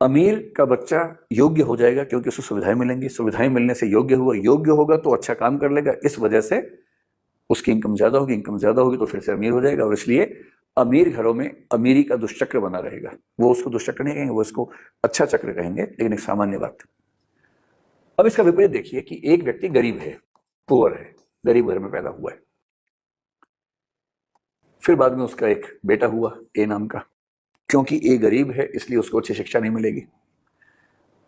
अमीर का बच्चा योग्य हो जाएगा क्योंकि उसको सुविधाएं मिलेंगी, सुविधाएं मिलने से योग्य होगा तो अच्छा काम कर लेगा, इस वजह से उसकी इनकम ज्यादा होगी, इनकम ज्यादा होगी तो फिर से अमीर हो जाएगा, और इसलिए अमीर घरों में अमीरी का दुष्चक्र बना रहेगा। वो उसको दुष्चक्र नहीं कहेंगे, वो इसको अच्छा चक्र कहेंगे, लेकिन एक सामान्य बात। अब इसका विपरीत देखिए कि एक व्यक्ति गरीब है, पुअर है, गरीब घर में पैदा हुआ है, फिर बाद में उसका एक बेटा हुआ ए नाम का। क्योंकि ए गरीब है इसलिए उसको अच्छी शिक्षा नहीं मिलेगी,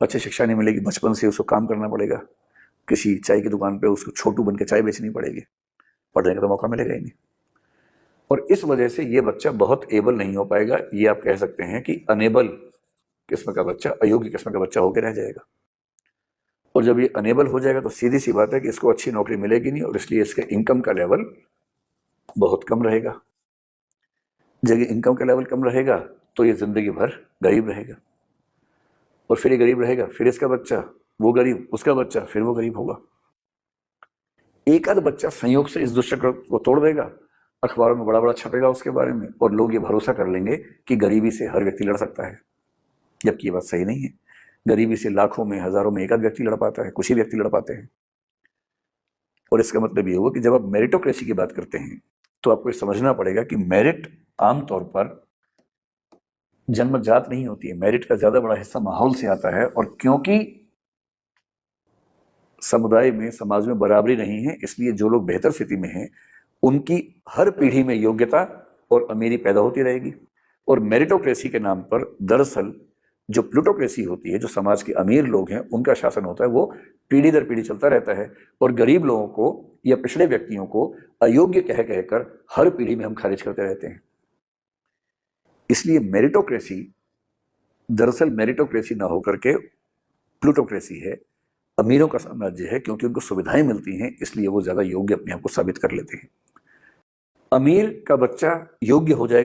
अच्छी शिक्षा नहीं मिलेगी, बचपन से उसको काम करना पड़ेगा, किसी चाय की दुकान पे उसको छोटू बन के चाय बेचनी पड़ेगी, पढ़ने का तो मौका मिलेगा ही नहीं। और इस वजह से ये बच्चा बहुत एबल नहीं हो पाएगा, ये आप कह सकते हैं कि अनेबल किस्म का बच्चा, अयोग्य किस्म का बच्चा होकर रह जाएगा। और जब ये अनेबल हो जाएगा तो सीधी सी बात है कि इसको अच्छी नौकरी मिलेगी नहीं, और इसलिए इसके इनकम का लेवल बहुत कम रहेगा। जब ये इनकम का लेवल कम रहेगा तो ये जिंदगी भर गरीब रहेगा, और फिर ये गरीब रहेगा, फिर इसका बच्चा वो गरीब, उसका बच्चा फिर वो गरीब होगा। एक आध बच्चा संयोग से इस दुष्चक्र को तोड़ देगा, अखबारों में बड़ा बड़ा छपेगा उसके बारे में, और लोग ये भरोसा कर लेंगे कि गरीबी से हर व्यक्ति लड़ सकता है, जबकि ये बात सही नहीं है। गरीबी से लाखों में, हजारों में एक आध व्यक्ति लड़ पाता है, कुछ ही व्यक्ति लड़ पाते हैं। और इसका मतलब ये हुआ कि जब आप मेरिटोक्रेसी की बात करते हैं तो आपको ये समझना पड़ेगा कि मेरिट आमतौर पर जन्मजात नहीं होती है, मेरिट का ज्यादा बड़ा हिस्सा माहौल से आता है। और क्योंकि समुदाय में, समाज में बराबरी नहीं है, इसलिए जो लोग बेहतर स्थिति में हैं उनकी हर पीढ़ी में योग्यता और अमीरी पैदा होती रहेगी। और मेरिटोक्रेसी के नाम पर दरअसल जो प्लूटोक्रेसी होती है, जो समाज के अमीर लोग हैं उनका शासन होता है, वो पीढ़ी दर पीढ़ी चलता रहता है, और गरीब लोगों को या पिछड़े व्यक्तियों को अयोग्य कह कहकर हर पीढ़ी में हम खारिज करते रहते हैं। इसलिए मेरिटोक्रेसी दरअसल मेरिटोक्रेसी ना होकर के प्लूटोक्रेसी है, अमीरों का साम्राज्य है, क्योंकि उनको सुविधाएं मिलती हैं इसलिए वो ज्यादा योग्य अपने आप को साबित कर लेते हैं। अमीर का बच्चा योग्य हो जाएगा